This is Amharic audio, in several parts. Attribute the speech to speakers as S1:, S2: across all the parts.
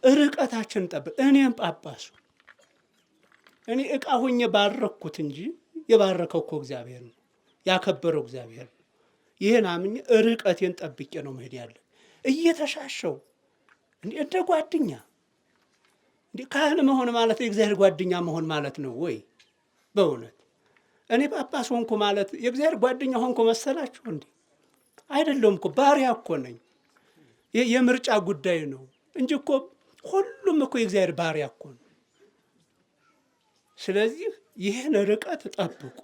S1: ርቀታችን ጠብቅ። እኔም ጳጳሱ እኔ ዕቃ ሆኜ ባረኩት እንጂ የባረከው እኮ እግዚአብሔር ነው፣ ያከበረው እግዚአብሔር ነው። ይህን አምኜ ርቀቴን ጠብቄ ነው መሄድ ያለ እየተሻሸው እንደ ጓደኛ ካህን መሆን ማለት የእግዚአብሔር ጓደኛ መሆን ማለት ነው ወይ? በእውነት እኔ ጳጳስ ሆንኩ ማለት የእግዚአብሔር ጓደኛ ሆንኩ መሰላችሁ እንዴ? አይደለም እኮ ባሪያ እኮ ነኝ። የምርጫ ጉዳይ ነው እንጂ እኮ ሁሉም እኮ የእግዚአብሔር ባሪያ እኮ ነው። ስለዚህ ይህን ርቀት ጠብቁ፣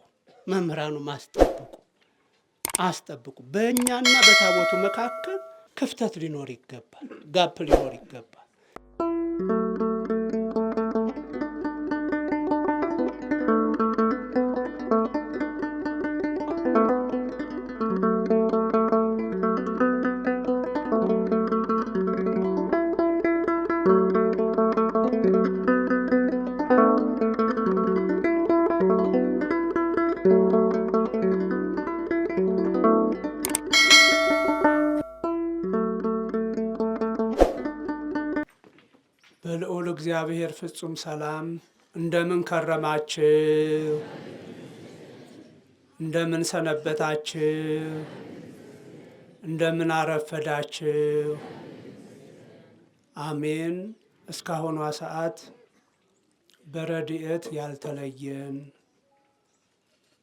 S1: መምህራኑ አስጠብቁ። በእኛና በታቦቱ መካከል ክፍተት ሊኖር ይገባል፣ ጋፕ ሊኖር ይገባል። በልዑል እግዚአብሔር ፍጹም ሰላም እንደምን ከረማችሁ? እንደምን ሰነበታችሁ? እንደምን አረፈዳችሁ? አሜን። እስካሁኗ ሰዓት በረድኤት ያልተለየን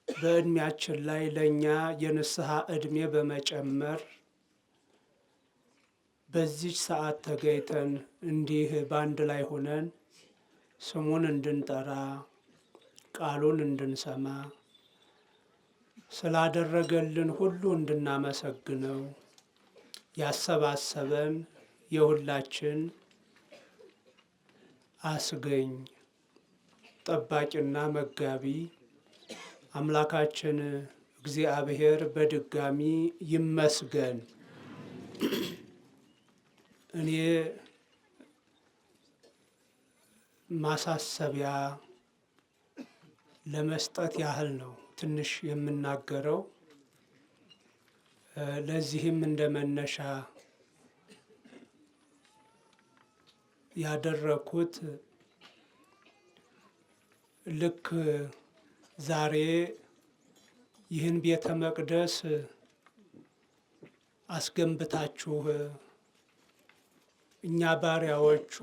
S1: በዕድሜያችን ላይ ለእኛ የንስሐ ዕድሜ በመጨመር በዚች ሰዓት ተገኝተን እንዲህ በአንድ ላይ ሆነን ስሙን እንድንጠራ ቃሉን እንድንሰማ ስላደረገልን ሁሉ እንድናመሰግነው ያሰባሰበን የሁላችን አስገኝ ጠባቂና መጋቢ አምላካችን እግዚአብሔር በድጋሚ ይመስገን። እኔ ማሳሰቢያ ለመስጠት ያህል ነው ትንሽ የምናገረው። ለዚህም እንደ መነሻ ያደረኩት ልክ ዛሬ ይህን ቤተ መቅደስ አስገንብታችሁ እኛ ባሪያዎቹ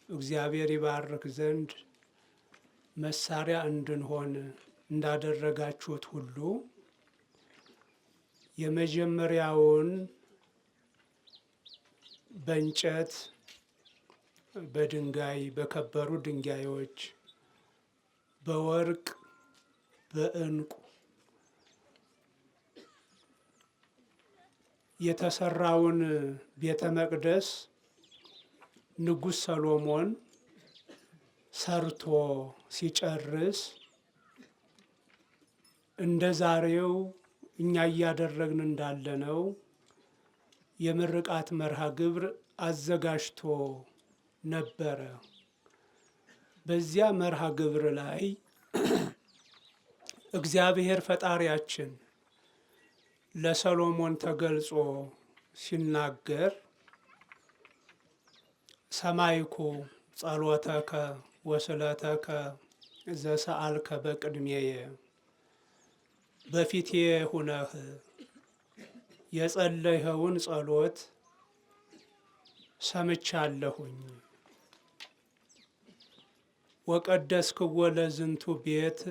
S1: እግዚአብሔር ይባርክ ዘንድ መሳሪያ እንድንሆን እንዳደረጋችሁት ሁሉ የመጀመሪያውን በእንጨት፣ በድንጋይ፣ በከበሩ ድንጋዮች፣ በወርቅ፣ በዕንቁ የተሰራውን ቤተ መቅደስ ንጉሥ ሰሎሞን ሰርቶ ሲጨርስ እንደ ዛሬው እኛ እያደረግን እንዳለነው የምርቃት መርሃ ግብር አዘጋጅቶ ነበረ። በዚያ መርሃ ግብር ላይ እግዚአብሔር ፈጣሪያችን ለሰሎሞን ተገልጾ ሲናገር ሰማይኩ ጸሎተከ ወስለተከ ዘሰአልከ በቅድሜየ፣ በፊቴ ሁነህ የጸለይኸውን ጸሎት ሰምቻለሁኝ። ወቀደስክዎ ለዝንቱ ቤት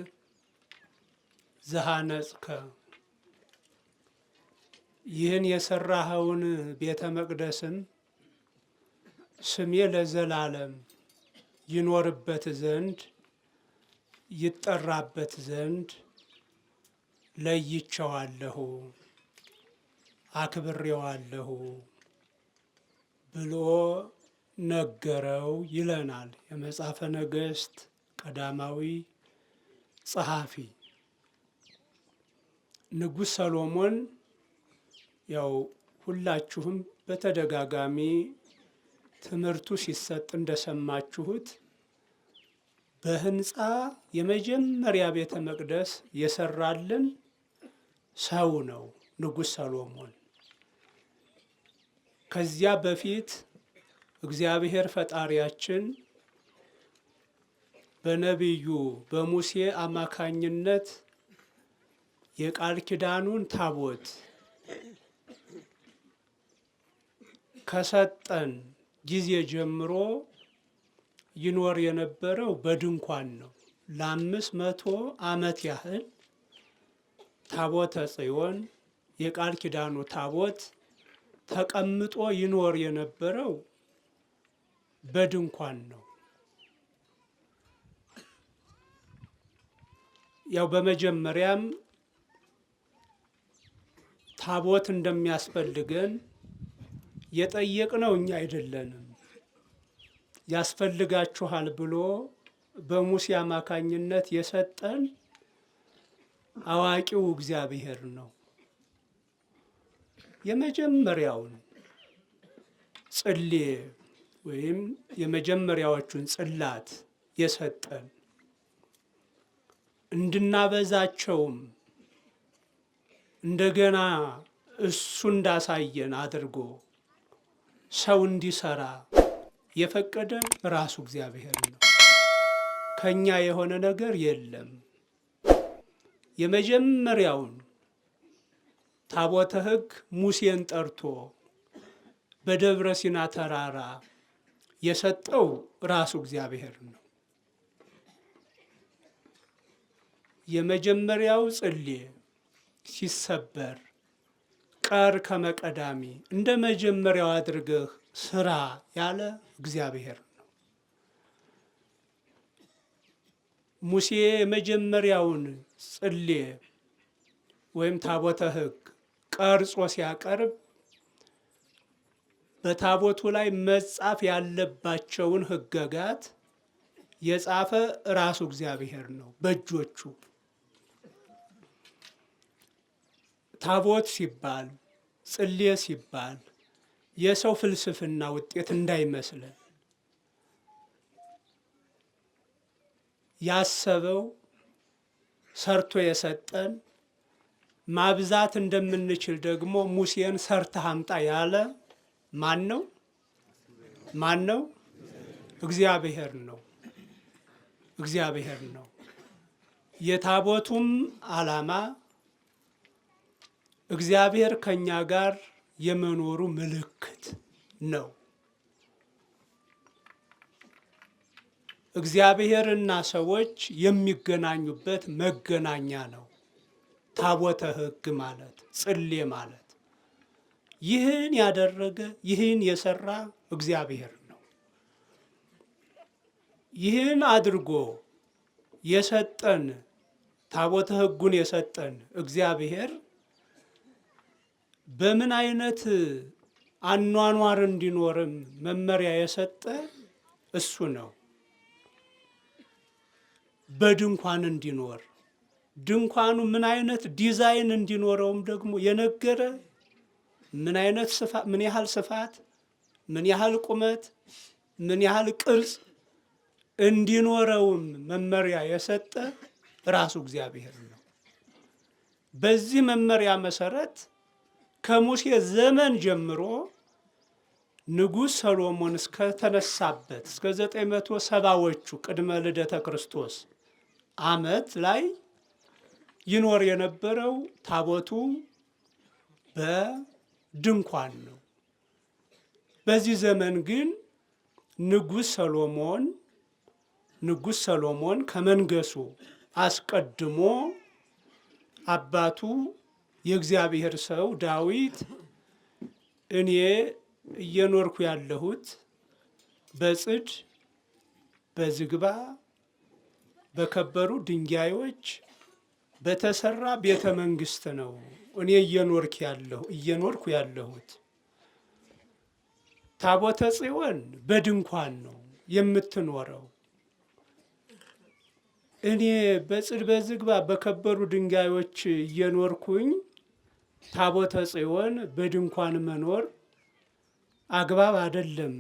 S1: ዘሃነጽከ፣ ይህን የሰራኸውን ቤተ መቅደስም ስሜ ለዘላለም ይኖርበት ዘንድ ይጠራበት ዘንድ ለይቸዋለሁ፣ አክብሬዋለሁ ብሎ ነገረው ይለናል የመጽሐፈ ነገሥት ቀዳማዊ ጸሐፊ። ንጉሥ ሰሎሞን ያው ሁላችሁም በተደጋጋሚ ትምህርቱ ሲሰጥ እንደሰማችሁት በህንፃ የመጀመሪያ ቤተ መቅደስ የሰራልን ሰው ነው ንጉሥ ሰሎሞን። ከዚያ በፊት እግዚአብሔር ፈጣሪያችን በነቢዩ በሙሴ አማካኝነት የቃል ኪዳኑን ታቦት ከሰጠን ጊዜ ጀምሮ ይኖር የነበረው በድንኳን ነው። ለ500 ዓመት ያህል ታቦተ ጽዮን የቃል ኪዳኑ ታቦት ተቀምጦ ይኖር የነበረው በድንኳን ነው። ያው በመጀመሪያም ታቦት እንደሚያስፈልገን የጠየቅነው እኛ አይደለንም። ያስፈልጋችኋል ብሎ በሙሴ አማካኝነት የሰጠን አዋቂው እግዚአብሔር ነው። የመጀመሪያውን ጽሌ ወይም የመጀመሪያዎቹን ጽላት የሰጠን እንድናበዛቸውም እንደገና እሱ እንዳሳየን አድርጎ ሰው እንዲሰራ የፈቀደ ራሱ እግዚአብሔር ነው። ከኛ የሆነ ነገር የለም። የመጀመሪያውን ታቦተ ሕግ ሙሴን ጠርቶ በደብረ ሲና ተራራ የሰጠው ራሱ እግዚአብሔር ነው። የመጀመሪያው ጽሌ ሲሰበር ቀር ከመቀዳሚ እንደ መጀመሪያው አድርገህ ስራ ያለ እግዚአብሔር ነው። ሙሴ የመጀመሪያውን ጽሌ ወይም ታቦተ ሕግ ቀርጾ ሲያቀርብ በታቦቱ ላይ መጻፍ ያለባቸውን ሕገጋት የጻፈ ራሱ እግዚአብሔር ነው በእጆቹ። ታቦት ሲባል ጽሌ ሲባል የሰው ፍልስፍና ውጤት እንዳይመስለን ያሰበው ሰርቶ የሰጠን ማብዛት እንደምንችል ደግሞ ሙሴን ሰርተህ አምጣ ያለ ማን ነው? ማን ነው? እግዚአብሔር ነው። እግዚአብሔር ነው። የታቦቱም ዓላማ እግዚአብሔር ከኛ ጋር የመኖሩ ምልክት ነው። እግዚአብሔርና ሰዎች የሚገናኙበት መገናኛ ነው ታቦተ ሕግ ማለት ጽሌ ማለት። ይህን ያደረገ ይህን የሰራ እግዚአብሔር ነው። ይህን አድርጎ የሰጠን ታቦተ ሕጉን የሰጠን እግዚአብሔር በምን አይነት አኗኗር እንዲኖርም መመሪያ የሰጠ እሱ ነው። በድንኳን እንዲኖር ድንኳኑ ምን አይነት ዲዛይን እንዲኖረውም ደግሞ የነገረ ምን አይነት ስፋት፣ ምን ያህል ስፋት፣ ምን ያህል ቁመት፣ ምን ያህል ቅርጽ እንዲኖረውም መመሪያ የሰጠ ራሱ እግዚአብሔር ነው። በዚህ መመሪያ መሰረት ከሙሴ ዘመን ጀምሮ ንጉሥ ሰሎሞን እስከተነሳበት እስከ 970ዎቹ ቅድመ ልደተ ክርስቶስ ዓመት ላይ ይኖር የነበረው ታቦቱ በድንኳን ነው። በዚህ ዘመን ግን ንጉሥ ሰሎሞን ከመንገሱ አስቀድሞ አባቱ የእግዚአብሔር ሰው ዳዊት እኔ እየኖርኩ ያለሁት በጽድ በዝግባ በከበሩ ድንጋዮች በተሰራ ቤተ መንግስት ነው እኔ እየኖርኩ ያለሁት። ታቦተ ጽዮን በድንኳን ነው የምትኖረው። እኔ በጽድ በዝግባ በከበሩ ድንጋዮች እየኖርኩኝ ታቦተ ጽዮን በድንኳን መኖር አግባብ አይደለም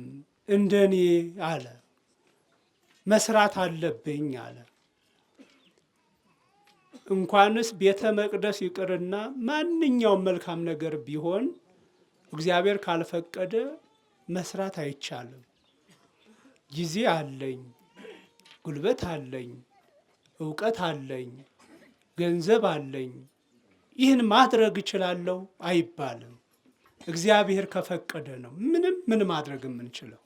S1: እንደኔ አለ። መስራት አለብኝ አለ። እንኳንስ ቤተ መቅደስ ይቅርና ማንኛውም መልካም ነገር ቢሆን እግዚአብሔር ካልፈቀደ መስራት አይቻልም። ጊዜ አለኝ፣ ጉልበት አለኝ፣ እውቀት አለኝ፣ ገንዘብ አለኝ፣ ይህን ማድረግ እችላለሁ አይባልም። እግዚአብሔር ከፈቀደ ነው ምን ማድረግ የምንችለው።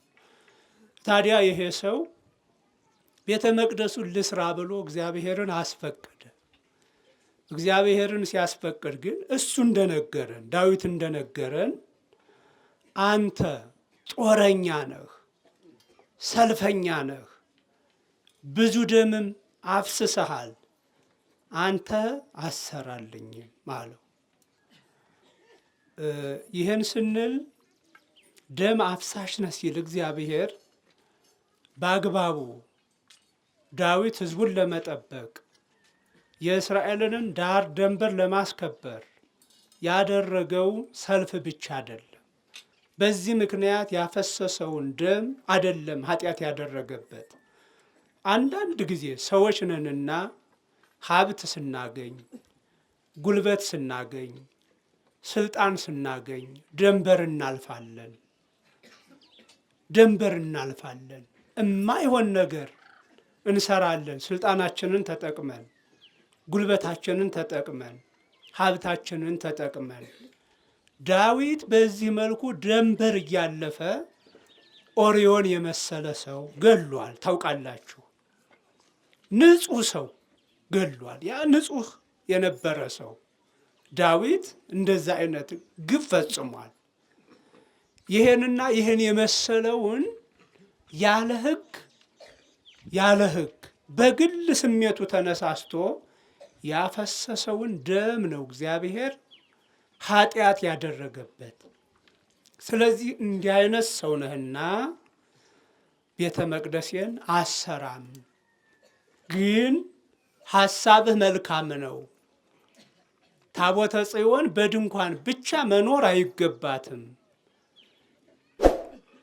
S1: ታዲያ ይሄ ሰው ቤተ መቅደሱን ልስራ ብሎ እግዚአብሔርን አስፈቀደ። እግዚአብሔርን ሲያስፈቅድ ግን እሱ እንደነገረን ዳዊት እንደነገረን አንተ ጦረኛ ነህ፣ ሰልፈኛ ነህ፣ ብዙ ደምም አፍስሰሃል፣ አንተ አሰራልኝም አለው። ይህን ስንል ደም አፍሳሽ ነህ ሲል እግዚአብሔር በአግባቡ ዳዊት ሕዝቡን ለመጠበቅ የእስራኤልንን ዳር ደንበር ለማስከበር ያደረገው ሰልፍ ብቻ አይደለም። በዚህ ምክንያት ያፈሰሰውን ደም አይደለም ኃጢአት ያደረገበት። አንዳንድ ጊዜ ሰዎች ነንና ሀብት ስናገኝ፣ ጉልበት ስናገኝ፣ ስልጣን ስናገኝ ድንበር እናልፋለን። እማይሆን ነገር እንሰራለን። ስልጣናችንን ተጠቅመን፣ ጉልበታችንን ተጠቅመን፣ ሀብታችንን ተጠቅመን። ዳዊት በዚህ መልኩ ድንበር እያለፈ ኦርዮን የመሰለ ሰው ገሏል። ታውቃላችሁ፣ ንጹሕ ሰው ገሏል። ያ ንጹሕ የነበረ ሰው ዳዊት እንደዛ አይነት ግፍ ፈጽሟል። ይህን የመሰለውን ያለ ሕግ በግል ስሜቱ ተነሳስቶ ያፈሰሰውን ደም ነው እግዚአብሔር ኃጢአት ያደረገበት። ስለዚህ እንዲህ አይነት ሰው ነህና ቤተ መቅደሴን አሰራም፣ ግን ሐሳብህ መልካም ነው። ታቦተ ጽዮን በድንኳን ብቻ መኖር አይገባትም።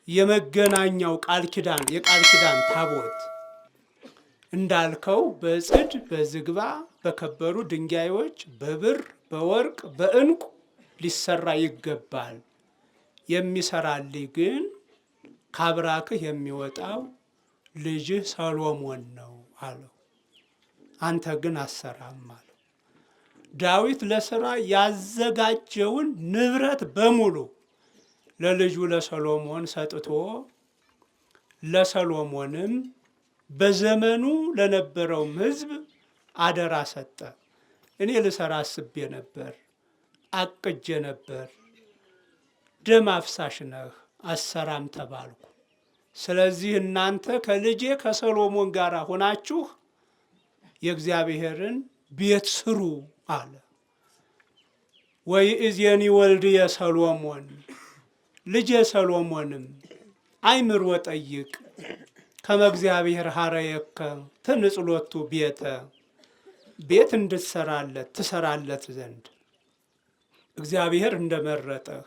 S1: የመገናኛው የቃል ኪዳን ታቦት እንዳልከው በጽድ በዝግባ በከበሩ ድንጋዮች በብር በወርቅ በዕንቁ ሊሰራ ይገባል። የሚሰራልኝ ግን ካብራክህ የሚወጣው ልጅህ ሰሎሞን ነው አለው። አንተ ግን አሰራም አለው። ዳዊት ለሥራ ያዘጋጀውን ንብረት በሙሉ ለልጁ ለሰሎሞን ሰጥቶ ለሰሎሞንም በዘመኑ ለነበረውም ሕዝብ አደራ ሰጠ። እኔ ልሰራ አስቤ ነበር፣ አቅጄ ነበር። ደም አፍሳሽ ነህ፣ አሰራም ተባልኩ። ስለዚህ እናንተ ከልጄ ከሰሎሞን ጋር ሆናችሁ የእግዚአብሔርን ቤት ስሩ አለ። ወይእዜኒ ወልድየ ሰሎሞን፣ ልጄ ሰሎሞንም አይምሮ ጠይቅ ከመ እግዚአብሔር ሀረየከ ትንጽሎቱ ቤት እንድትሰራለት ትሰራለት ዘንድ እግዚአብሔር እንደመረጠህ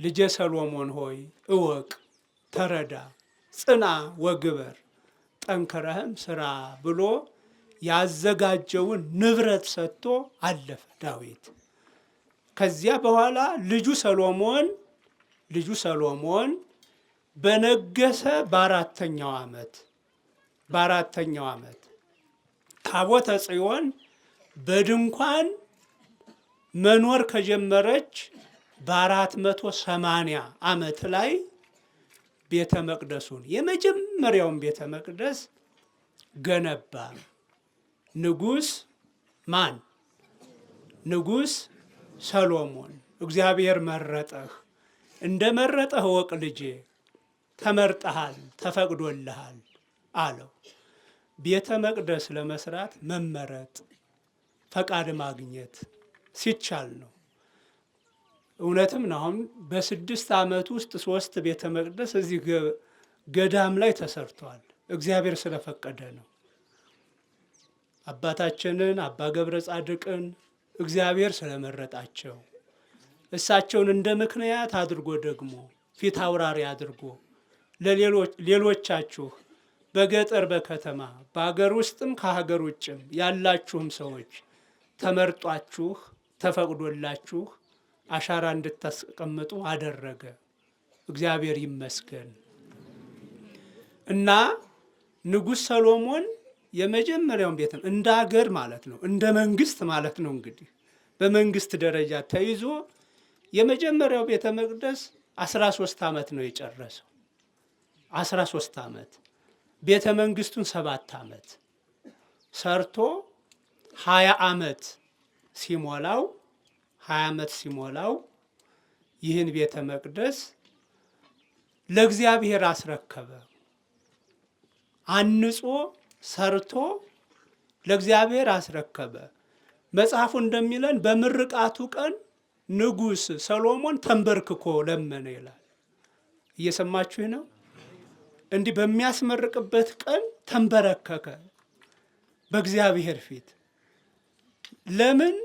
S1: ልጄ ሰሎሞን ሆይ እወቅ፣ ተረዳ፣ ጽና ወግበር፣ ጠንክረህም ስራ ብሎ ያዘጋጀውን ንብረት ሰጥቶ አለፈ ዳዊት። ከዚያ በኋላ ልጁ ሰሎሞን በነገሰ በአራተኛው ዓመት ታቦተ ጽዮን በድንኳን መኖር ከጀመረች በ480 ዓመት ላይ ቤተ መቅደሱን የመጀመሪያውን ቤተ መቅደስ ገነባ። ንጉሥ ማን? ንጉሥ ሰሎሞን። እግዚአብሔር መረጠህ፣ እንደ መረጠህ ወቅ ልጄ፣ ተመርጠሃል፣ ተፈቅዶልሃል አለው። ቤተ መቅደስ ለመስራት መመረጥ፣ ፈቃድ ማግኘት ሲቻል ነው። እውነትም ነው። አሁን በ6 ዓመት ውስጥ 3 ቤተ መቅደስ እዚህ ገዳም ላይ ተሰርተዋል። እግዚአብሔር ስለፈቀደ ነው። አባታችንን አባ ገብረ ጻድቅን እግዚአብሔር ስለመረጣቸው እሳቸውን እንደ ምክንያት አድርጎ ደግሞ ፊት አውራሪ አድርጎ ሌሎቻችሁ በገጠር በከተማ በሀገር ውስጥም ከሀገር ውጭም ያላችሁም ሰዎች ተመርጧችሁ ተፈቅዶላችሁ አሻራ እንድታስቀምጡ አደረገ። እግዚአብሔር ይመስገን። እና ንጉሥ ሰሎሞን የመጀመሪያውን ቤተ እንደ ሀገር ማለት ነው፣ እንደ መንግስት ማለት ነው። እንግዲህ በመንግስት ደረጃ ተይዞ የመጀመሪያው ቤተ መቅደስ 13 ዓመት ነው የጨረሰው። 13 ዓመት ቤተ መንግስቱን 7 ዓመት ሰርቶ 20 ዓመት ሲሞላው 20 ዓመት ሲሞላው ይህን ቤተ መቅደስ ለእግዚአብሔር አስረከበ። አንጾ ሰርቶ ለእግዚአብሔር አስረከበ። መጽሐፉ እንደሚለን በምርቃቱ ቀን ንጉሥ ሰሎሞን ተንበርክኮ ለመነ ይላል። እየሰማችሁ ነው? እንዲህ በሚያስመርቅበት ቀን ተንበረከከ በእግዚአብሔር ፊት። ለምን?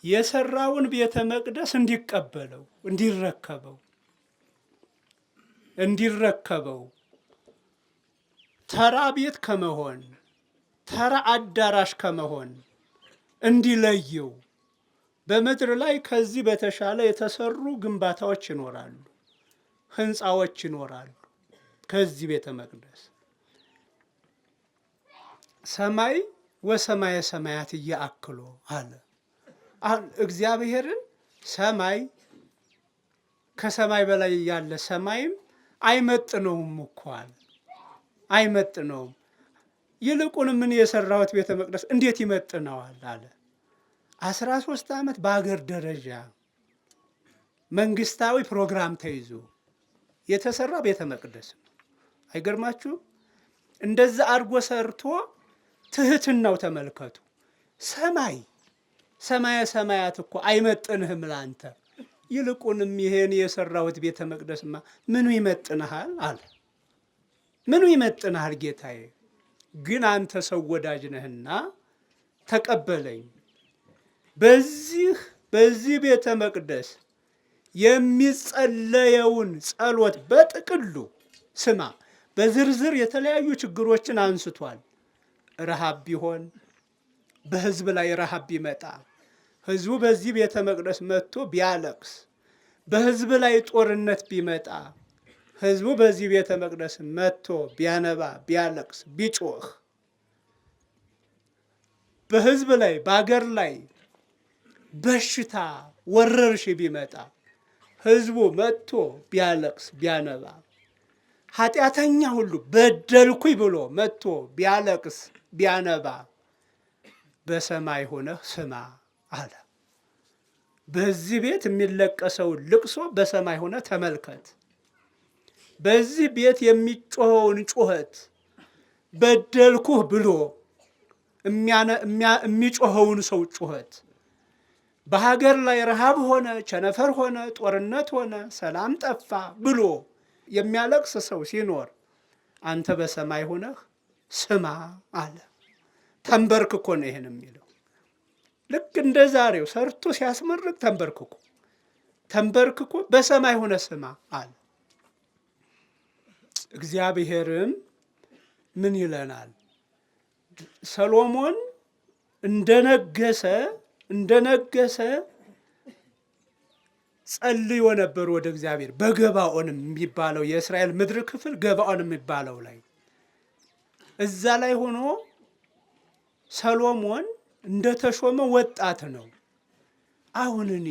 S1: የሰራውን ቤተ መቅደስ እንዲቀበለው፣ እንዲረከበው ተራ ቤት ከመሆን ተራ አዳራሽ ከመሆን እንዲለየው። በምድር ላይ ከዚህ በተሻለ የተሰሩ ግንባታዎች ይኖራሉ፣ ህንፃዎች ይኖራሉ። ከዚህ ቤተ መቅደስ ሰማይ ወሰማየ ሰማያት እያአክሎ አለ። እግዚአብሔርን ሰማይ ከሰማይ በላይ ያለ ሰማይም አይመጥነውም እኮ አለ። አይመጥነውም። ይልቁን ምን የሰራሁት ቤተ መቅደስ እንዴት ይመጥነዋል አለ። 13 ዓመት በአገር ደረጃ መንግስታዊ ፕሮግራም ተይዞ የተሰራ ቤተ መቅደስ ነው። አይገርማችሁ? እንደዛ አድርጎ ሰርቶ ትህትናው ተመልከቱ። ሰማየ ሰማያት እኮ አይመጥንህም ላንተ፣ ይልቁንም ይሄን የሰራሁት ቤተ መቅደስማ ምኑ ይመጥንሃል አለ። ምኑ ይመጥንሃል ጌታዬ? ግን አንተ ሰው ወዳጅ ነህና ተቀበለኝ። በዚህ ቤተ መቅደስ የሚጸለየውን ጸሎት በጥቅሉ ስማ። በዝርዝር የተለያዩ ችግሮችን አንስቷል። ረሃብ ቢሆን በህዝብ ላይ ረሃብ ቢመጣ ህዝቡ በዚህ ቤተ መቅደስ መጥቶ ቢያለቅስ፣ በህዝብ ላይ ጦርነት ቢመጣ ህዝቡ በዚህ ቤተ መቅደስ መጥቶ ቢያነባ፣ ቢያለቅስ፣ ቢጮህ፣ በህዝብ ላይ በአገር ላይ በሽታ ወረርሽ ቢመጣ ህዝቡ መጥቶ ቢያለቅስ፣ ቢያነባ፣ ኃጢአተኛ ሁሉ በደልኩኝ ብሎ መጥቶ ቢያለቅስ፣ ቢያነባ በሰማይ ሆነህ ስማ አለ። በዚህ ቤት የሚለቀሰውን ልቅሶ በሰማይ ሆነ ተመልከት። በዚህ ቤት የሚጮኸውን ጩኸት በደልኩህ ብሎ የሚጮኸውን ሰው ጩኸት፣ በሀገር ላይ ረሃብ ሆነ፣ ቸነፈር ሆነ፣ ጦርነት ሆነ፣ ሰላም ጠፋ ብሎ የሚያለቅስ ሰው ሲኖር አንተ በሰማይ ሆነህ ስማ አለ። ተንበርክኮ ነው ይሄን የሚለው። ልክ እንደ ዛሬው ሰርቶ ሲያስመርቅ ተንበርክኮ በሰማይ ሆነ ስማ አለ። እግዚአብሔርም ምን ይለናል? ሰሎሞን እንደነገሰ ጸልዮ ነበር ወደ እግዚአብሔር። በገባኦን የሚባለው የእስራኤል ምድር ክፍል ገባኦን የሚባለው ላይ እዛ ላይ ሆኖ ሰሎሞን እንደተሾመ ወጣት ነው። አሁን እኔ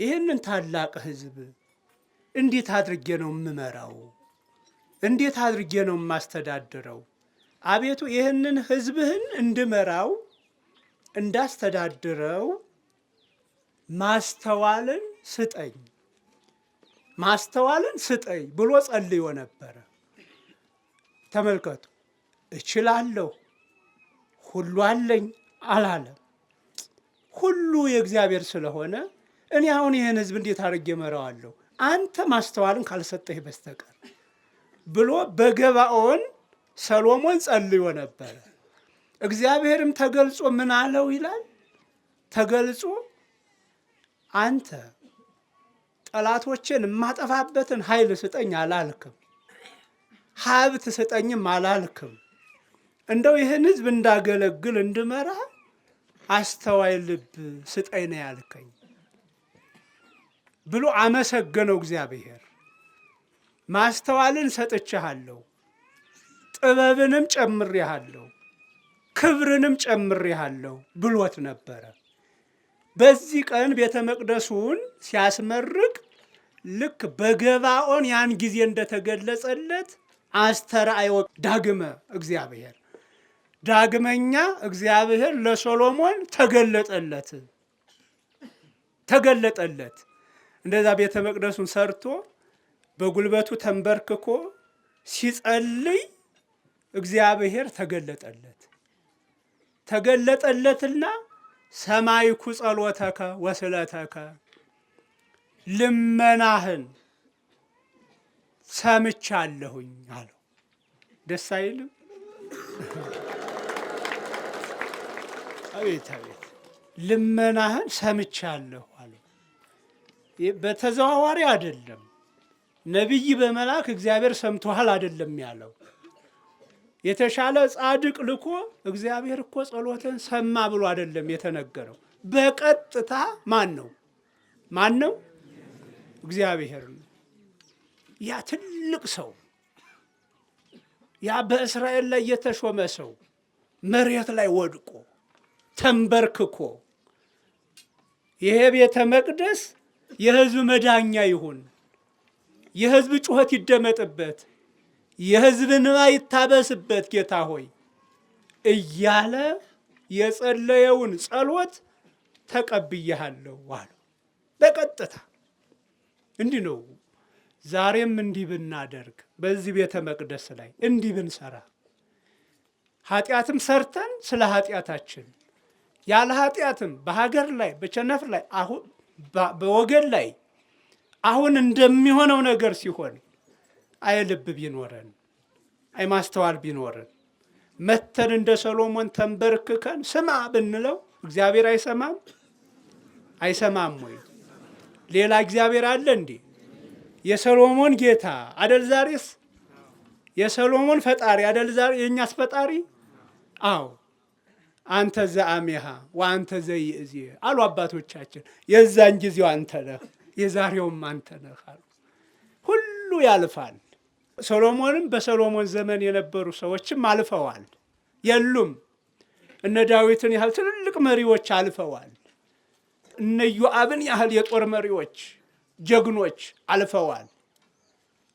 S1: ይህንን ታላቅ ሕዝብ እንዴት አድርጌ ነው የምመራው? እንዴት አድርጌ ነው የማስተዳድረው? አቤቱ ይህንን ሕዝብህን እንድመራው እንዳስተዳድረው ማስተዋልን ስጠኝ ብሎ ጸልዮ ነበረ። ተመልከቱ። እችላለሁ ሁሉ አለኝ አላለም። ሁሉ የእግዚአብሔር ስለሆነ እኔ አሁን ይህን ሕዝብ እንዴት አድርጌ እመራዋለሁ አንተ ማስተዋልን ካልሰጠህ በስተቀር ብሎ በገባኦን ሰሎሞን ጸልዮ ነበረ። እግዚአብሔርም ተገልጾ ምን አለው ይላል? ተገልጾ አንተ ጠላቶችን የማጠፋበትን ኃይል ስጠኝ አላልክም፣ ሀብት ስጠኝም አላልክም። እንደው ይህን ሕዝብ እንዳገለግል እንድመራ አስተዋይ ልብ ስጠኝ ነው ያልከኝ ብሎ አመሰገነው። እግዚአብሔር ማስተዋልን ሰጥቼሃለሁ፣ ጥበብንም ጨምሬሃለሁ፣ ክብርንም ጨምሬሃለሁ ብሎት ነበረ። በዚህ ቀን ቤተ መቅደሱን ሲያስመርቅ ልክ በገባኦን ያን ጊዜ እንደተገለጸለት አስተርአዮ ዳግመ እግዚአብሔር፣ ዳግመኛ እግዚአብሔር ለሶሎሞን ተገለጠለት። እንደዛ ቤተ መቅደሱን ሰርቶ በጉልበቱ ተንበርክኮ ሲጸልይ እግዚአብሔር ተገለጠለትና ሰማይኩ ጸሎተከ ወስለተከ፣ ልመናህን ሰምቻለሁኝ አለው። ደስ አይልም? አቤት አቤት! ልመናህን ሰምቻለሁ አለው። በተዘዋዋሪ አይደለም። ነቢይ በመልአክ እግዚአብሔር ሰምቶሃል አይደለም ያለው። የተሻለ ጻድቅ ልኮ እግዚአብሔር እኮ ጸሎትን ሰማ ብሎ አይደለም የተነገረው። በቀጥታ ማን ነው? እግዚአብሔር ነው። ያ ትልቅ ሰው፣ ያ በእስራኤል ላይ የተሾመ ሰው መሬት ላይ ወድቆ ተንበርክኮ ይሄ ቤተ መቅደስ የሕዝብ መዳኛ ይሁን፣ የሕዝብ ጩኸት ይደመጥበት፣ የሕዝብ እንባ ይታበስበት ጌታ ሆይ እያለ የጸለየውን ጸሎት ተቀብያለሁ አለው። በቀጥታ እንዲህ ነው። ዛሬም እንዲህ ብናደርግ፣ በዚህ ቤተ መቅደስ ላይ እንዲህ ብንሰራ፣ ኃጢአትም ሰርተን ስለ ኃጢአታችን ያለ ኃጢአትም በሀገር ላይ በቸነፍ ላይ አሁን በወገን ላይ አሁን እንደሚሆነው ነገር ሲሆን አይልብ ቢኖረን አይማስተዋል ቢኖረን መተን እንደ ሰሎሞን ተንበርክከን ስማ ብንለው እግዚአብሔር አይሰማም ወይ? ሌላ እግዚአብሔር አለ እንዴ? የሰሎሞን ጌታ አደል ዛሬስ? የሰሎሞን ፈጣሪ አደል ዛሬ የእኛስ ፈጣሪ? አዎ አንተ ዘአሜሃ ወአንተ ዘይእዜ አሉ አባቶቻችን። የዛን ጊዜው አንተ ነህ፣ የዛሬውም አንተ ነህ አሉ። ሁሉ ያልፋል። ሰሎሞንም በሰሎሞን ዘመን የነበሩ ሰዎችም አልፈዋል፣ የሉም። እነ ዳዊትን ያህል ትልልቅ መሪዎች አልፈዋል። እነ ኢዮአብን ያህል የጦር መሪዎች ጀግኖች አልፈዋል።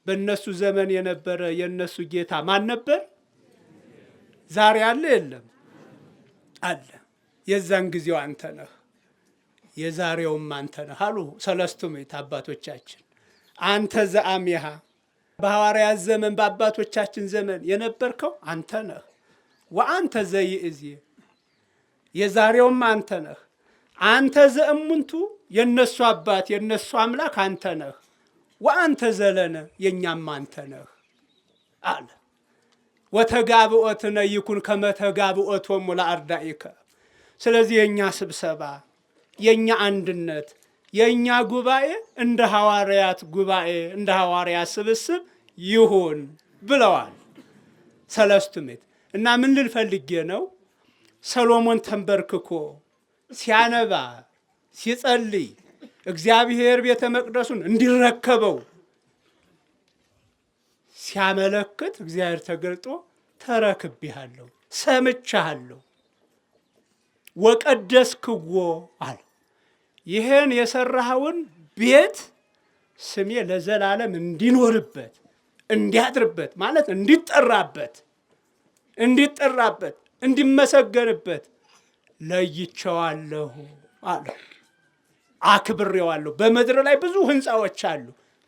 S1: በእነሱ ዘመን የነበረ የእነሱ ጌታ ማን ነበር? ዛሬ አለ የለም? አለ። የዛን ጊዜው አንተ ነህ፣ የዛሬውም አንተ ነህ አሉ ሰለስቱ ምዕት አባቶቻችን። አንተ ዘአሜሃ በሐዋርያት ዘመን በአባቶቻችን ዘመን የነበርከው አንተ ነህ። ወአንተ ዘይእዜ የዛሬውም አንተ ነህ። አንተ ዘእሙንቱ የነሱ አባት የነሱ አምላክ አንተ ነህ። ወአንተ ዘለነ የኛም አንተ ነህ አለ። ወተጋብኦትነ ይኩን ከመ ተጋብኦቶሙ ለአርዳኢከ። ስለዚህ የኛ ስብሰባ፣ የኛ አንድነት፣ የኛ ጉባኤ እንደ ሐዋርያት ጉባኤ እንደ ሐዋርያት ስብስብ ይሁን ብለዋል ሰለስቱ ምዕት። እና ምን ልል ፈልጌ ነው? ሰሎሞን ተንበርክኮ ሲያነባ ሲጸልይ እግዚአብሔር ቤተ መቅደሱን እንዲረከበው ሲያመለክት እግዚአብሔር ተገልጦ ተረክቤሃለሁ፣ ሰምቻለሁ፣ ወቀደስክዎ አለ። ይህን የሰራኸውን ቤት ስሜ ለዘላለም እንዲኖርበት እንዲያድርበት ማለት እንዲጠራበት እንዲመሰገንበት ለይቼዋለሁ አለ። አክብሬዋለሁ። በምድር ላይ ብዙ ህንፃዎች አሉ።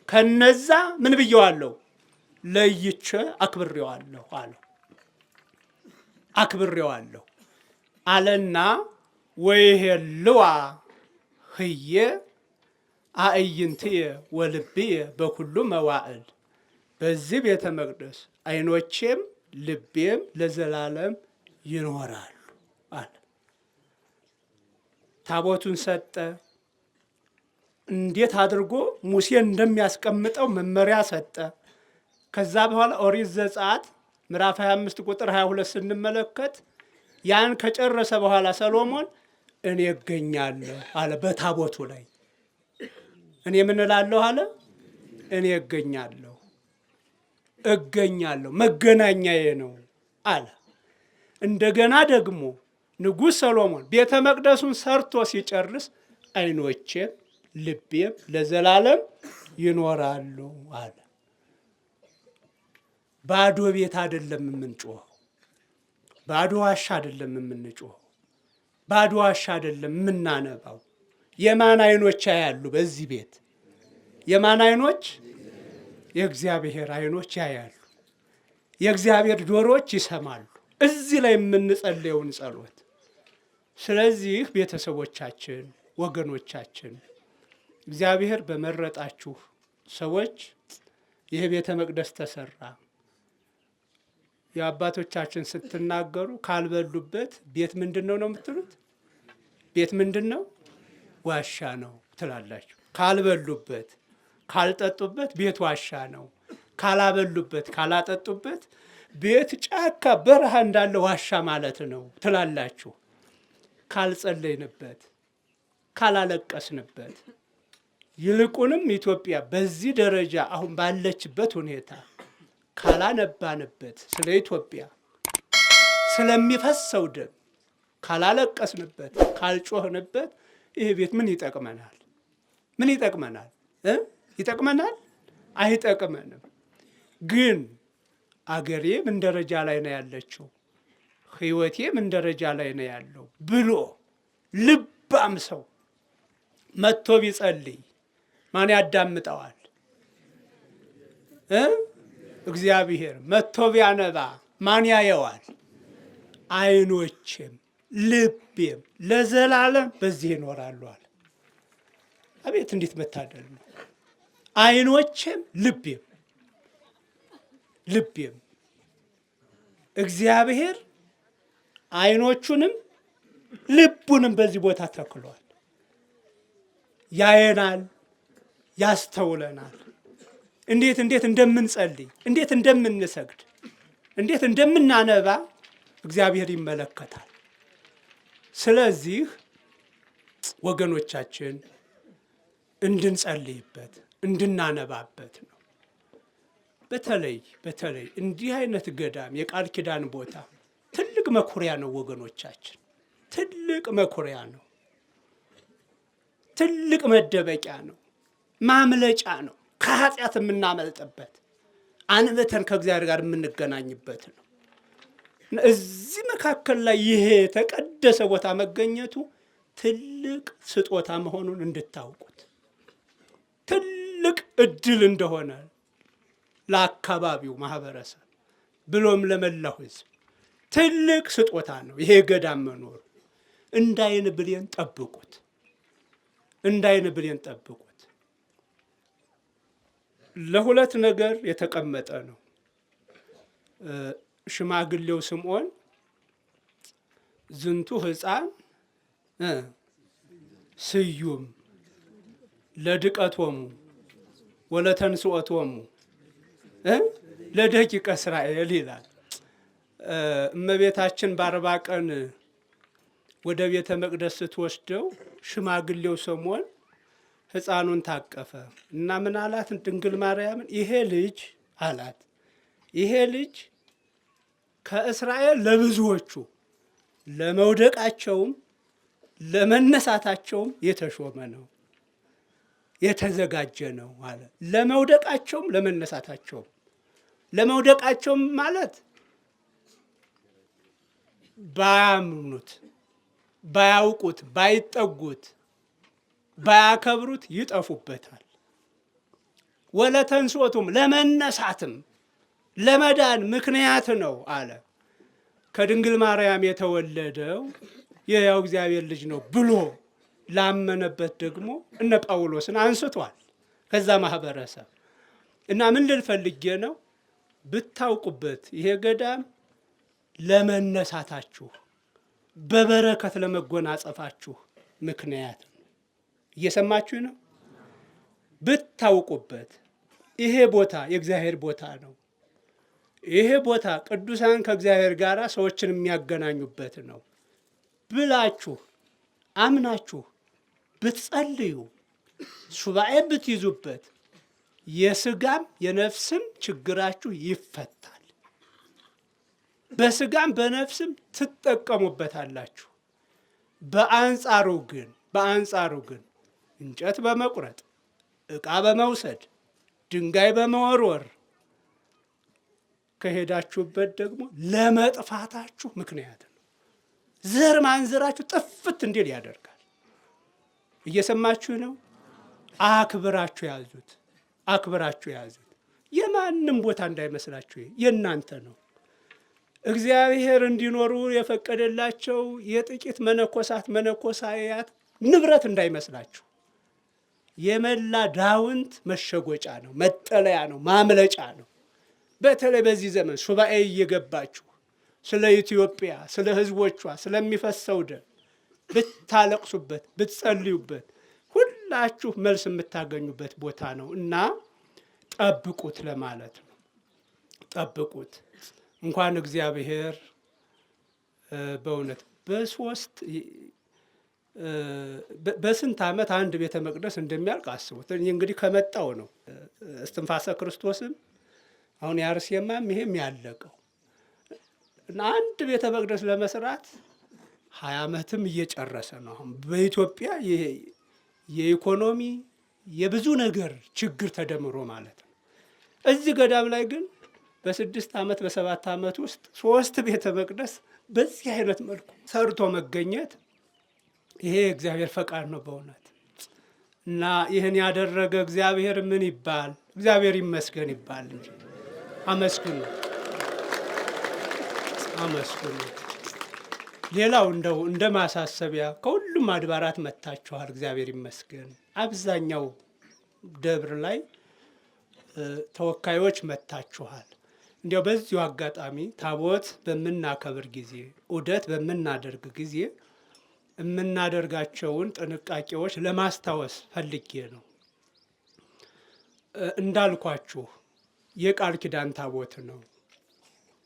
S1: ከነዛ ምን ብየዋለሁ? ለይቼ አክብሬዋለሁ አለ። አክብሬዋለሁ አለና ወይሄልዋ ህየ አእይንትየ ወልብየ በኩሉ መዋዕል፣ በዚህ ቤተ መቅደስ አይኖቼም ልቤም ለዘላለም ይኖራሉ አለ። ታቦቱን ሰጠ። እንዴት አድርጎ ሙሴን እንደሚያስቀምጠው መመሪያ ሰጠ። ከዛ በኋላ ኦሪት ዘጸአት ምዕራፍ 25 ቁጥር 22 ስንመለከት ያን ከጨረሰ በኋላ ሰሎሞን እኔ እገኛለሁ አለ። በታቦቱ ላይ እኔ ምን እላለሁ አለ? እኔ እገኛለሁ። እገኛለሁ፣ መገናኛዬ ነው አለ። እንደገና ደግሞ ንጉሥ ሰሎሞን ቤተ መቅደሱን ሰርቶ ሲጨርስ ዓይኖቼም ልቤም ለዘላለም ይኖራሉ አለ። ባዶ ቤት አይደለም የምንጮኸው፣ ባዶ ዋሻ አይደለም የምንጮኸው፣ ባዶ ዋሻ አይደለም የምናነባው። የማን ዓይኖች ያያሉ? በዚህ ቤት የማን ዓይኖች? የእግዚአብሔር ዓይኖች ያያሉ። የእግዚአብሔር ጆሮዎች ይሰማሉ እዚህ ላይ የምንጸልየውን ጸሎት። ስለዚህ ቤተሰቦቻችን፣ ወገኖቻችን እግዚአብሔር በመረጣችሁ ሰዎች ይህ ቤተ መቅደስ ተሰራ። የአባቶቻችን ስትናገሩ ካልበሉበት ቤት ምንድን ነው የምትሉት? ቤት ምንድን ነው? ዋሻ ነው ትላላችሁ። ካልበሉበት ካልጠጡበት ቤት ዋሻ ነው። ካላበሉበት ካላጠጡበት ቤት ጫካ በረሃ እንዳለ ዋሻ ማለት ነው ትላላችሁ። ካልጸለይንበት ካላለቀስንበት፣ ይልቁንም ኢትዮጵያ በዚህ ደረጃ አሁን ባለችበት ሁኔታ ካላነባንበት፣ ስለ ኢትዮጵያ ስለሚፈሰው ደም ካላለቀስንበት፣ ካልጮህንበት ይህ ቤት ምን ይጠቅመናል? ምን ይጠቅመናል? ይጠቅመናል? አይጠቅመንም። ግን አገሬ ምን ደረጃ ላይ ነው ያለችው፣ ሕይወቴ ምን ደረጃ ላይ ነው ያለው ብሎ ልባም ሰው መጥቶ ቢጸልይ ማን ያዳምጠዋል? እግዚአብሔር። መጥቶ ቢያነባ ማን ያየዋል? ዓይኖቼም ልቤም ለዘላለም በዚህ ይኖራሉ አለ። አቤት እንዴት መታደል ነው! ዓይኖቼም ልቤም እግዚአብሔር ዓይኖቹንም ልቡንም በዚህ ቦታ ተክሏል። ያየናል፣ ያስተውለናል። እንዴት እንደምንጸልይ፣ እንዴት እንደምንሰግድ፣ እንዴት እንደምናነባ እግዚአብሔር ይመለከታል። ስለዚህ ወገኖቻችን እንድንጸልይበት እንድናነባበት ነው። በተለይ እንዲህ አይነት ገዳም የቃል ኪዳን ቦታ ትልቅ መኩሪያ ነው ወገኖቻችን፣ ትልቅ መኩሪያ ነው፣ ትልቅ መደበቂያ ነው፣ ማምለጫ ነው፣ ከኃጢአት የምናመልጥበት፣ አንበተን ከእግዚአብሔር ጋር የምንገናኝበት ነው። እዚህ መካከል ላይ ይሄ የተቀደሰ ቦታ መገኘቱ ትልቅ ስጦታ መሆኑን እንድታውቁት፣ ትልቅ እድል እንደሆነ ለአካባቢው ማህበረሰብ ብሎም ለመላው ሕዝብ ትልቅ ስጦታ ነው ይሄ ገዳም መኖሩ። እንዳይን ብሌን ጠብቁት፣ እንዳይን ብሌን ጠብቁት። ለሁለት ነገር የተቀመጠ ነው። ሽማግሌው ስምዖን ዝንቱ ሕፃን ስዩም ለድቀቶሙ ወለተንስኦቶሙ ለደቂቀ እስራኤል ይላል። እመቤታችን በ40 ቀን ወደ ቤተ መቅደስ ስትወስደው ሽማግሌው ስምዖን ሕፃኑን ታቀፈ እና ምን አላት? ድንግል ማርያምን ይሄ ልጅ አላት፣ ይሄ ልጅ ከእስራኤል ለብዙዎቹ ለመውደቃቸውም ለመነሳታቸውም የተሾመ ነው፣ የተዘጋጀ ነው አለ። ለመውደቃቸውም ለመነሳታቸውም። ለመውደቃቸውም ማለት ባያምኑት፣ ባያውቁት፣ ባይጠጉት፣ ባያከብሩት ይጠፉበታል። ወለተንስኦቱም ለመነሳትም ለመዳን ምክንያት ነው አለ። ከድንግል ማርያም የተወለደው የሕያው እግዚአብሔር ልጅ ነው ብሎ ላመነበት ደግሞ እነ ጳውሎስን አንስቷል ከዛ ማህበረሰብ። እና ምን ልል ፈልጌ ነው፣ ብታውቁበት ይሄ ገዳም ለመነሳታችሁ በበረከት ለመጎናጸፋችሁ ምክንያት ነው። እየሰማችሁ ነው? ብታውቁበት ይሄ ቦታ የእግዚአብሔር ቦታ ነው። ይሄ ቦታ ቅዱሳን ከእግዚአብሔር ጋር ሰዎችን የሚያገናኙበት ነው ብላችሁ አምናችሁ ብትጸልዩ፣ ሱባኤ ብትይዙበት የስጋም የነፍስም ችግራችሁ ይፈታል። በስጋም በነፍስም ትጠቀሙበታላችሁ። በአንጻሩ ግን እንጨት በመቁረጥ ዕቃ በመውሰድ ድንጋይ በመወርወር ከሄዳችሁበት ደግሞ ለመጥፋታችሁ ምክንያት ነው። ዘር ማንዘራችሁ ጥፍት እንዲል ያደርጋል። እየሰማችሁ ነው? አክብራችሁ ያዙት፣ አክብራችሁ ያዙት። የማንም ቦታ እንዳይመስላችሁ፣ የእናንተ ነው። እግዚአብሔር እንዲኖሩ የፈቀደላቸው የጥቂት መነኮሳያት ንብረት እንዳይመስላችሁ። የመላ ዳውንት መሸጎጫ ነው፣ መጠለያ ነው፣ ማምለጫ ነው። በተለይ በዚህ ዘመን ሱባኤ እየገባችሁ ስለ ኢትዮጵያ፣ ስለ ሕዝቦቿ ስለሚፈሰው ደም ብታለቅሱበት፣ ብትጸልዩበት ሁላችሁ መልስ የምታገኙበት ቦታ ነው እና ጠብቁት ለማለት ነው። ጠብቁት። እንኳን እግዚአብሔር በእውነት በስንት ዓመት አንድ ቤተ መቅደስ እንደሚያልቅ አስቡት። እንግዲህ ከመጣው ነው እስትንፋሰ ክርስቶስም አሁን የአርሴማም ይሄም ያለቀው እና አንድ ቤተ መቅደስ ለመስራት 20 ዓመትም እየጨረሰ ነው። አሁን በኢትዮጵያ የኢኮኖሚ የብዙ ነገር ችግር ተደምሮ ማለት ነው። እዚህ ገዳም ላይ ግን በ6 ዓመት በ7 ዓመት ውስጥ 3 ቤተ መቅደስ በዚህ አይነት መልኩ ሰርቶ መገኘት ይሄ እግዚአብሔር ፈቃድ ነው በእውነት እና ይህን ያደረገ እግዚአብሔር ምን ይባል? እግዚአብሔር ይመስገን ይባል እንጂ አመስግኑ፣ አመስግኑ። ሌላው እንደው እንደ ማሳሰቢያ ከሁሉም አድባራት መጥታችኋል፣ እግዚአብሔር ይመስገን። አብዛኛው ደብር ላይ ተወካዮች መጥታችኋል። እንዲያው በዚሁ አጋጣሚ ታቦት በምናከብር ጊዜ፣ ዑደት በምናደርግ ጊዜ የምናደርጋቸውን ጥንቃቄዎች ለማስታወስ ፈልጌ ነው። እንዳልኳችሁ የቃል ኪዳን ታቦት ነው።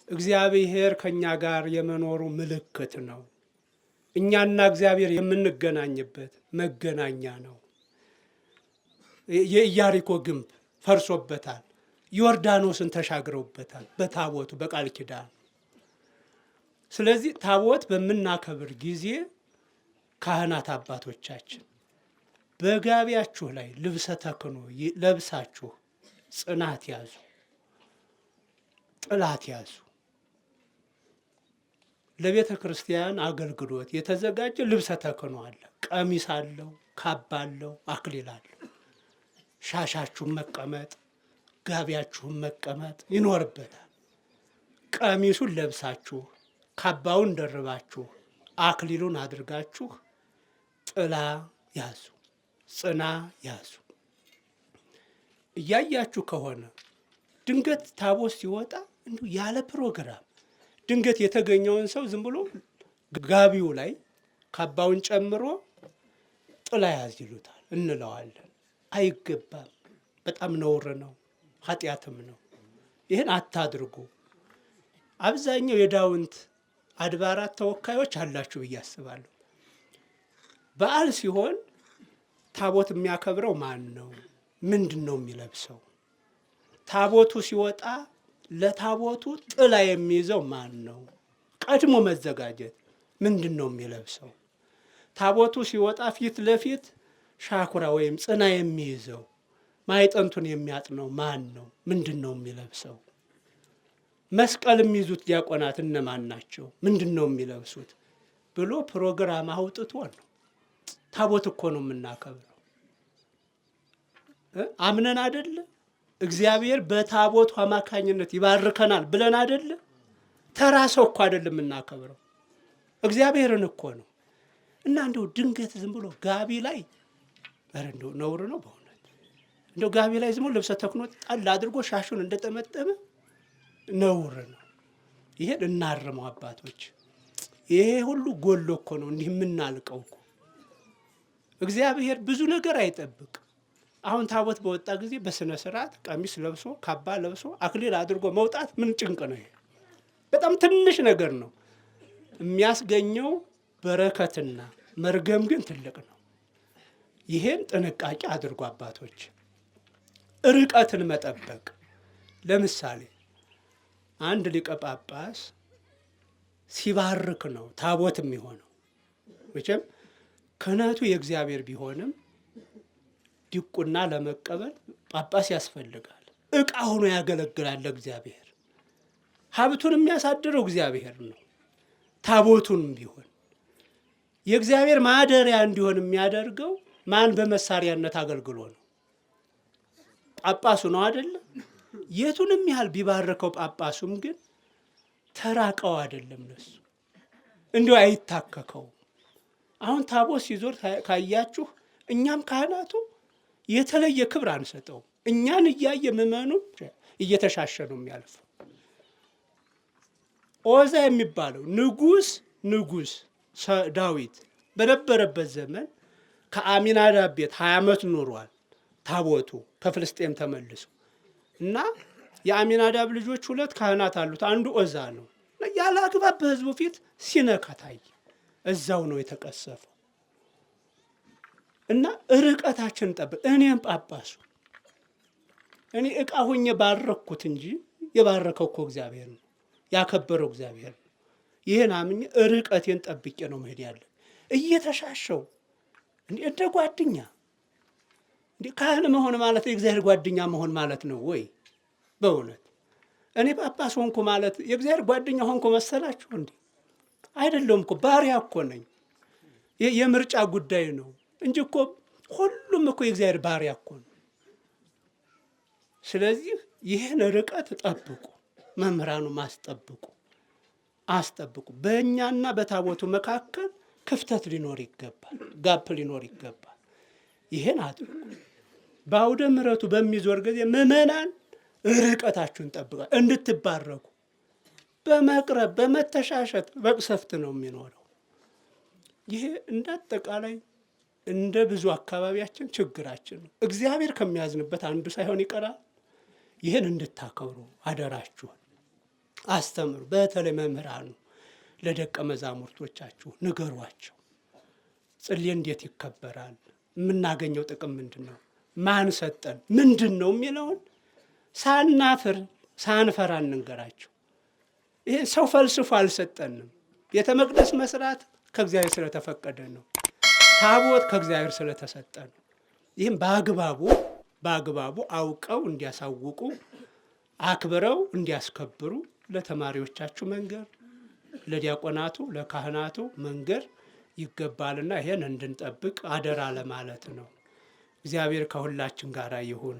S1: እግዚአብሔር ከእኛ ጋር የመኖሩ ምልክት ነው። እኛና እግዚአብሔር የምንገናኝበት መገናኛ ነው። የኢያሪኮ ግንብ ፈርሶበታል። ዮርዳኖስን ተሻግረውበታል በታቦቱ በቃል ኪዳን። ስለዚህ ታቦት በምናከብር ጊዜ ካህናት አባቶቻችን በጋቢያችሁ ላይ ልብሰ ተክህኖ ለብሳችሁ ጽናት ያዙ፣ ጥላት ያዙ። ለቤተ ክርስቲያን አገልግሎት የተዘጋጀ ልብሰ ተክህኖ አለ። ቀሚስ አለው፣ ካባ አለው፣ አክሊል አለው። ሻሻችሁን መቀመጥ፣ ጋቢያችሁን መቀመጥ ይኖርበታል። ቀሚሱን ለብሳችሁ ካባውን ደርባችሁ አክሊሉን አድርጋችሁ ጥላ ያዙ፣ ጽና ያዙ። እያያችሁ ከሆነ ድንገት ታቦት ሲወጣ እንዲሁ ያለ ፕሮግራም ድንገት የተገኘውን ሰው ዝም ብሎ ጋቢው ላይ ካባውን ጨምሮ ጥላ ያዝ ይሉታል እንለዋለን። አይገባም። በጣም ነውር ነው፣ ኃጢአትም ነው። ይህን አታድርጉ። አብዛኛው የዳውንት አድባራት ተወካዮች አላችሁ ብዬ አስባለሁ። በዓል ሲሆን ታቦት የሚያከብረው ማን ነው? ምንድን ነው የሚለብሰው? ታቦቱ ሲወጣ ለታቦቱ ጥላ የሚይዘው ማን ነው? ቀድሞ መዘጋጀት። ምንድን ነው የሚለብሰው? ታቦቱ ሲወጣ ፊት ለፊት ሻኩራ ወይም ጽና የሚይዘው ማይጠንቱን የሚያጥነው ማን ነው? ምንድን ነው የሚለብሰው? መስቀል የሚይዙት ዲያቆናት እነማን ናቸው? ምንድን ነው የሚለብሱት ብሎ ፕሮግራም አውጥቶ ነው። ታቦት እኮ ነው የምናከብረው። አምነን አይደለ? እግዚአብሔር በታቦቱ አማካኝነት ይባርከናል ብለን አይደለ? ተራ ሰው እኮ አይደለም የምናከብረው፣ እግዚአብሔርን እኮ ነው። እና እንደው ድንገት ዝም ብሎ ጋቢ ላይ እንደው ነውር ነው በእውነት። እንደው ጋቢ ላይ ዝም ብሎ ልብሰ ተክህኖ ጣል አድርጎ ሻሹን እንደጠመጠመ ነውር ነው። ይሄን እናርመው አባቶች። ይሄ ሁሉ ጎሎ እኮ ነው እንዲህ የምናልቀው እኮ። እግዚአብሔር ብዙ ነገር አይጠብቅ። አሁን ታቦት በወጣ ጊዜ በስነ ስርዓት ቀሚስ ለብሶ ካባ ለብሶ አክሊል አድርጎ መውጣት ምን ጭንቅ ነው? ይሄ በጣም ትንሽ ነገር ነው። የሚያስገኘው በረከትና መርገም ግን ትልቅ ነው። ይሄን ጥንቃቄ አድርጎ አባቶች ርቀትን መጠበቅ። ለምሳሌ አንድ ሊቀ ጳጳስ ሲባርክ ነው ታቦት የሚሆነው። መቼም ክህነቱ የእግዚአብሔር ቢሆንም ዲቁና ለመቀበል ጳጳስ ያስፈልጋል። ዕቃ ሆኖ ያገለግላል ለእግዚአብሔር። ሀብቱን የሚያሳድረው እግዚአብሔር ነው። ታቦቱንም ቢሆን የእግዚአብሔር ማደሪያ እንዲሆን የሚያደርገው ማን በመሳሪያነት አገልግሎ ነው? ጳጳሱ ነው አይደለም? የቱንም ያህል ቢባርከው ጳጳሱም ግን ተራቀው አይደለም ለሱ እንዲሁ አይታከከው። አሁን ታቦት ሲዞር ካያችሁ እኛም ካህናቱ የተለየ ክብር አንሰጠው። እኛን እያየ ምእመኑ እየተሻሸ ነው የሚያልፈው። ዖዛ የሚባለው ንጉስ ዳዊት በነበረበት ዘመን ከአሚናዳብ ቤት 20 ዓመት ኖሯል። ታቦቱ ከፍልስጤም ተመልሶ እና የአሚናዳብ ልጆች 2 ካህናት አሉት። አንዱ ዖዛ ነው። ያለ አግባብ በሕዝቡ ፊት ሲነካ ታየ። እዛው ነው የተቀሰፈው። እና ርቀታችን ጠብቅ። እኔም ጳጳሱ እኔ ዕቃ ሆኜ ባረኩት እንጂ የባረከው እኮ እግዚአብሔር ነው፣ ያከበረው እግዚአብሔር ነው። ይህን አምኜ ርቀቴን ጠብቄ ነው መሄድ ያለ። እየተሻሸው እንደ ጓደኛ ካህን መሆን ማለት የእግዚአብሔር ጓደኛ መሆን ማለት ነው ወይ? በእውነት እኔ ጳጳስ ሆንኩ ማለት የእግዚአብሔር ጓደኛ ሆንኩ መሰላችሁ እንዴ? አይደለም እኮ ባሪያ እኮ ነኝ። የምርጫ ጉዳይ ነው እንጂ እኮ ሁሉም እኮ የእግዚአብሔር ባሪያ እኮ ነው። ስለዚህ ይህን ርቀት ጠብቁ፣ መምህራኑ አስጠብቁ። በእኛና በታቦቱ መካከል ክፍተት ሊኖር ይገባል፣ ጋፕ ሊኖር ይገባል። ይህን አድርጉ። በአውደ ምሕረቱ በሚዞር ጊዜ ምእመናን ርቀታችሁን ጠብቃል እንድትባረኩ። በመቅረብ በመተሻሸት መቅሰፍት ነው የሚኖረው። ይሄ እንዳጠቃላይ እንደ ብዙ አካባቢያችን ችግራችን ነው። እግዚአብሔር ከሚያዝንበት አንዱ ሳይሆን ይቀራል። ይህን እንድታከብሩ አደራችሁን አስተምሩ። በተለይ መምህራኑ ለደቀ መዛሙርቶቻችሁ ንገሯቸው። ጽሌ እንዴት ይከበራል? የምናገኘው ጥቅም ምንድን ነው? ማን ሰጠን? ምንድን ነው የሚለውን ሳናፍር ሳንፈራ እንንገራቸው። ይሄ ሰው ፈልስፎ አልሰጠንም። ቤተ መቅደስ መስራት ከእግዚአብሔር ስለተፈቀደ ነው። ታቦት ከእግዚአብሔር ስለተሰጠ ነው። ይህም በአግባቡ አውቀው እንዲያሳውቁ አክብረው እንዲያስከብሩ ለተማሪዎቻችሁ መንገር፣ ለዲያቆናቱ ለካህናቱ መንገር ይገባልና ይሄን እንድንጠብቅ አደራ ለማለት ነው። እግዚአብሔር ከሁላችን ጋር ይሁን።